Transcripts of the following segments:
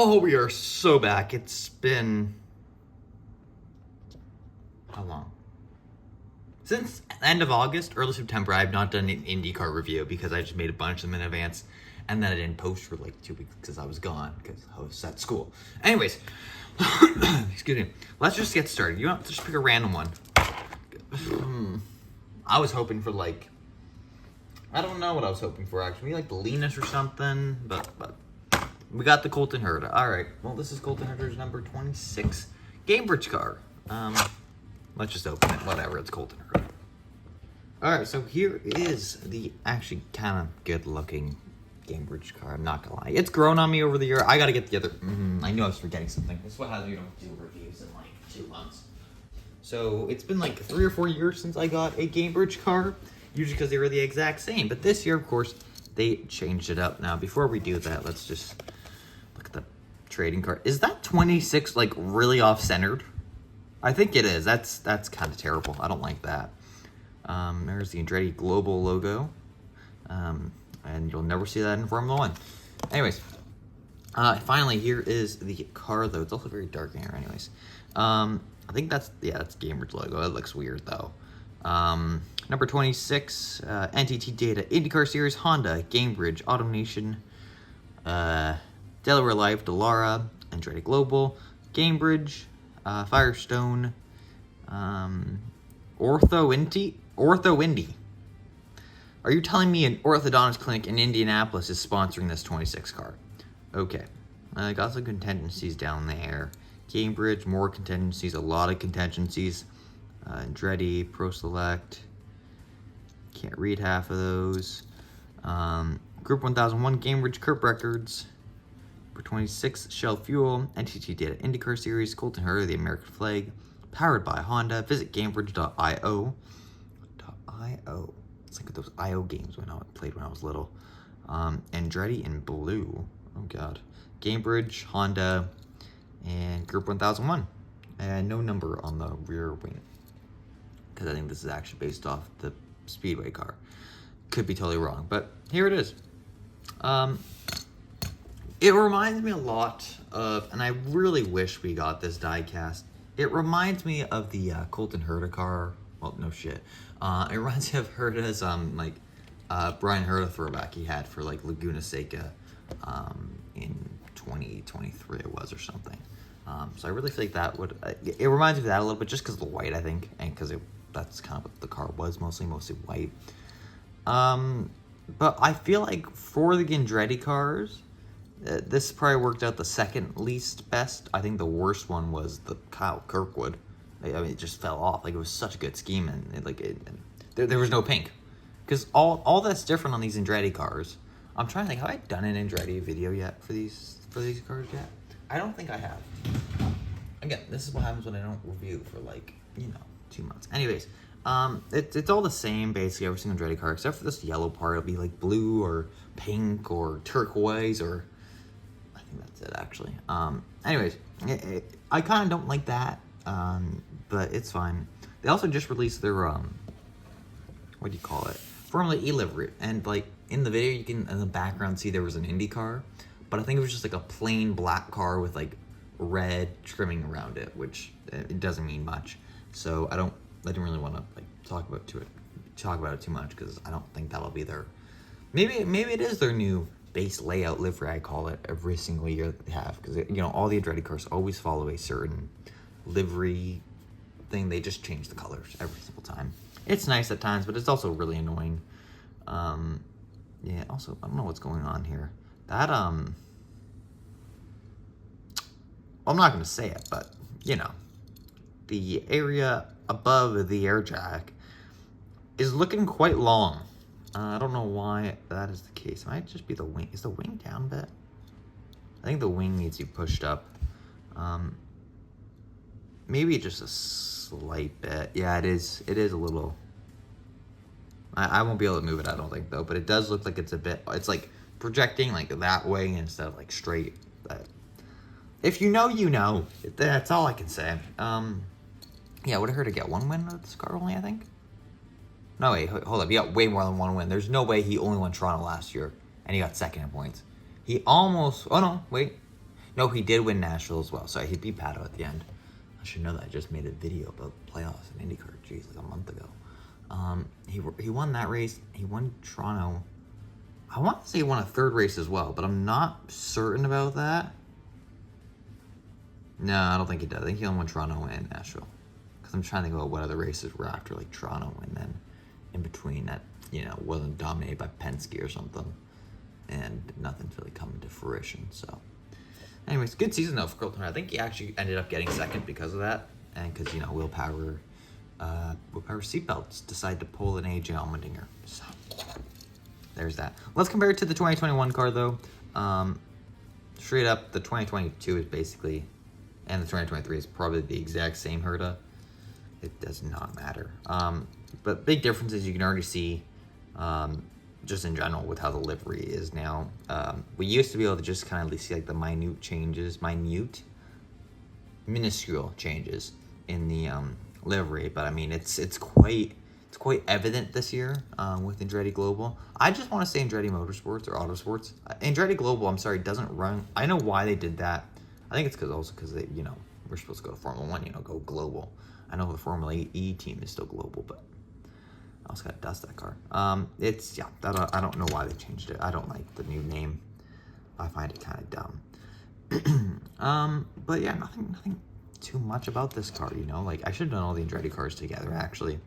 Oh, we are so back. It's been... how long? Since end of August, early September, I have not done an IndyCar review because I just made a bunch of them in advance, and then I didn't post for like 2 weeks because I was gone, because I was at school. Anyways, excuse me. Let's just get started. You want to just pick a random one? I was hoping for like... I don't know what I was hoping for, actually. Maybe like the Linus or something, but we got the Colton Herta. All right. Well, this is Colton Herta's number 26 Gamebridge car. Let's just open it. Whatever. It's Colton Herta. All right. So here is the actually kind of good-looking Gamebridge car. I'm not gonna lie. It's grown on me over the year. I gotta get the other. I knew I was forgetting something. This is what happens. You don't do reviews in like 2 months. So it's been like 3 or 4 years since I got a Gamebridge car. Usually because they were the exact same. But this year, of course, they changed it up. Now, before we do that, let's just look at the trading card. Is that 26 like really off-centered? I think it is. That's kind of terrible. I don't like that. There's the Andretti Global logo. And you'll never see that in Formula 1. Anyways, finally, here is the car, though. It's also very dark in here, anyways. I think that's Gamebridge logo. It looks weird, though. Number 26, NTT Data, IndyCar Series, Honda, Gamebridge, AutoNation, Delaware Life, Dallara, Andretti Global, Gamebridge, Firestone, Ortho Indy. Are you telling me an orthodontist clinic in Indianapolis is sponsoring this 26 car? Okay. I got some contingencies down there. Gamebridge, more contingencies, a lot of contingencies. Andretti, Pro Select. Can't read half of those. Group 1001, Gamebridge, Curb Records. Number 26, Shell Fuel, NTT Data IndyCar Series, Colton Herta, the American Flag. Powered by Honda. Visit Gamebridge.io. It's like those IO games when I played when I was little. Andretti in blue. Oh, God. Gamebridge, Honda, and Group 1001. And no number on the rear wing, because I think this is actually based off the Speedway car. Could be totally wrong, but here it is. It reminds me a lot of, and I really wish we got this die-cast. It reminds me of the Colton Herta car. Well, no shit. It reminds me of Herta's, Brian Herta throwback he had for, like, Laguna Seca in 2023 it was or something. So I really feel like that would... it reminds me of that a little bit just because of the white, I think, and because that's kind of what the car was, mostly white. But I feel like for the Andretti cars, this probably worked out the second least best. I think the worst one was the Kyle Kirkwood. I mean, it just fell off. Like, it was such a good scheme, and there was no pink. Because all that's different on these Andretti cars. I'm trying to think, have I done an Andretti video yet for these cars yet? I don't think I have. Again, this is what happens when I don't review for 2 months. Anyways, it's all the same basically every single Andretti car except for this yellow part. It'll be like blue or pink or turquoise, or I think that's it actually. Anyways, I kind of don't like that, but it's fine. They also just released their what do you call it? Formula E livery, and like in the video you can in the background see there was an Indy car. But I think it was just like a plain black car with like red trimming around it, which it doesn't mean much. So I didn't really want to like talk about it too much because I don't think that'll be their. Maybe it is their new base layout livery. I call it every single year that they have, because all the Andretti cars always follow a certain livery thing. They just change the colors every single time. It's nice at times, but it's also really annoying. Yeah. Also, I don't know what's going on here. That, I'm not going to say it, but, the area above the air jack is looking quite long. I don't know why that is the case. It might just be the wing. Is the wing down a bit? I think the wing needs to be pushed up. Maybe just a slight bit. Yeah, it is a little... I won't be able to move it, I don't think, though, but it does look like it's it's like projecting like that way instead of like straight. But if you know, you know. That's all I can say. Yeah, would have heard to get one win with this car only, I think. No, wait, hold up. He got way more than one win. There's no way he only won Toronto last year and he got second in points. He almost... Oh, no, wait. No, he did win Nashville as well. Sorry, he beat Pato at the end. I should know that. I just made a video about playoffs in IndyCar. Jeez, like a month ago. He won that race. He won Toronto. I want to say he won a third race as well, but I'm not certain about that. No, I don't think he did. I think he only won Toronto and Nashville. Because I'm trying to think about what other races were after, like Toronto, and then in between that, you know, wasn't dominated by Penske or something. And nothing's really coming to fruition, so. Anyways, good season though for Colton Herta. I think he actually ended up getting second because of that. And because, you know, Willpower seatbelts decide to pull an AJ Allmendinger. So, there's that. Let's compare it to the 2021 car though. Straight up, the 2022 is basically, and the 2023 is probably the exact same Herta. It does not matter. But big differences you can already see, just in general with how the livery is now. We used to be able to just kind of see like the minuscule changes in the livery, but I mean it's quite evident this year with Andretti Global. I just want to say Andretti Motorsports or Autosports. Andretti Global, I'm sorry, doesn't run. I know why they did that. I think it's because they, you know, we're supposed to go to Formula 1, you know, go global. I know the Formula E team is still global, but I also got to dust that car. I don't know why they changed it. I don't like the new name. I find it kind of dumb. But yeah, nothing too much about this car, you know? Like, I should have done all the Andretti cars together, actually.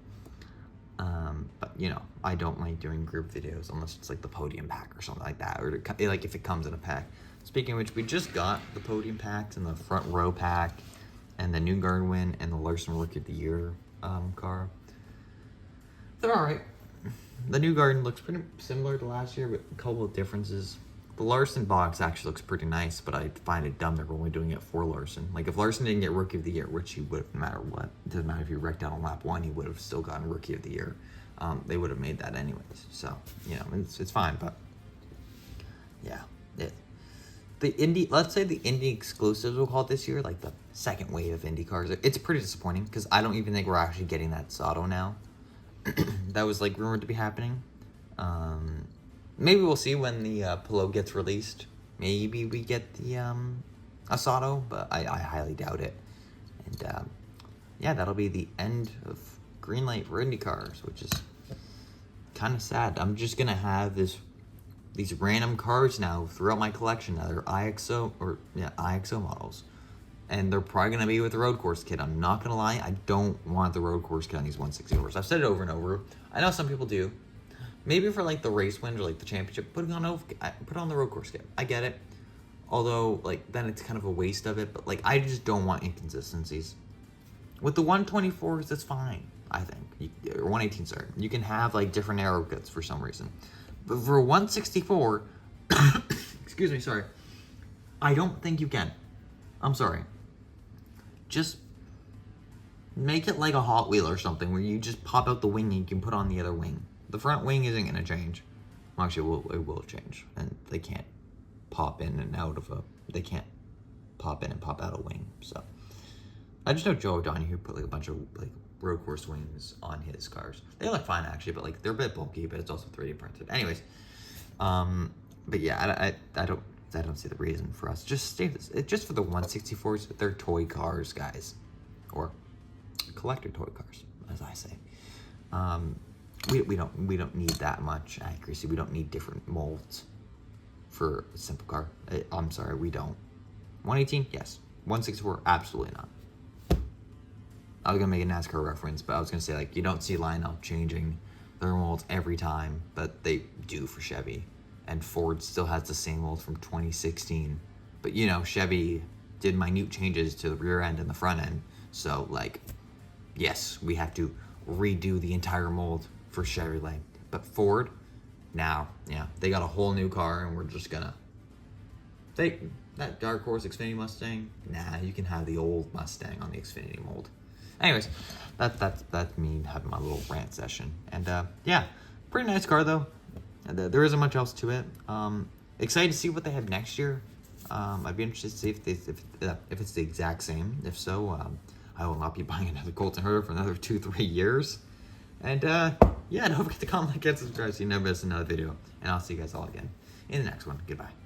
But, you know, I don't like doing group videos unless it's like the podium pack or something like that. Or like if it comes in a pack. Speaking of which, we just got the podium packs and the front row pack and the Newgarden win and the Larson Rookie of the Year car. They're all right. The Newgarden looks pretty similar to last year, but a couple of differences. The Larson box actually looks pretty nice, but I find it dumb that we're only doing it for Larson. Like, if Larson didn't get Rookie of the Year, which he would have no matter what, it doesn't matter if he wrecked out on lap 1, he would have still gotten Rookie of the Year. They would have made that anyways. So, you know, it's fine, but yeah. Let's say the Indy exclusives, we'll call it this year, like the second wave of Indy cars, it's pretty disappointing because I don't even think we're actually getting that Sato now. That was like rumored to be happening. Maybe we'll see when the Pilot gets released. Maybe we get the Asato, but I highly doubt it. And yeah, that'll be the end of green light for Indy cars, which is kind of sad. I'm just gonna have these random cars now throughout my collection. Now they're IXO models. And they're probably going to be with the road course kit. I'm not going to lie. I don't want the road course kit on these 160 I've said it over and over. I know some people do. Maybe for like the race wins or like the championship, put on the road course kit. I get it. Although, like, then it's kind of a waste of it. But, like, I just don't want inconsistencies. With the 124s, that's fine, I think. Or 118, sorry. You can have, like, different aero kits for some reason. But for 164, excuse me, sorry. I don't think you can. I'm sorry. Just make it like a Hot Wheel or something where you just pop out the wing and you can put on the other wing. The front wing isn't going to change. Well, actually, it will change. And they can't pop in and out of they can't pop in and pop out a wing. So I just know Joe O'Donoghue put like a bunch of like road course wings on his cars. They look fine actually, but like they're a bit bulky, but it's also 3D printed. Anyways, but yeah, I don't see the reason for us. Just just for the 164s, they're toy cars, guys, or collector toy cars, as I say. We don't need that much accuracy. We don't need different molds for a simple car. I'm sorry, we don't. 118, yes. 164, absolutely not. I was gonna make a NASCAR reference, but I was gonna say like you don't see Lionel changing their molds every time, but they do for Chevy. And Ford still has the same mold from 2016. But, you know, Chevy did minute changes to the rear end and the front end. So, like, yes, we have to redo the entire mold for Chevrolet. But Ford, now, yeah, they got a whole new car, and we're just gonna take that Dark Horse Xfinity Mustang. Nah, you can have the old Mustang on the Xfinity mold. Anyways, that's me having my little rant session. And, yeah, pretty nice car, though. There isn't much else to it. Excited to see what they have next year. I'd be interested to see if it's the exact same. If so, I will not be buying another Colton Herta for another 2-3 years. And yeah, don't forget to comment, like, and subscribe so you never miss another video. And I'll see you guys all again in the next one. Goodbye.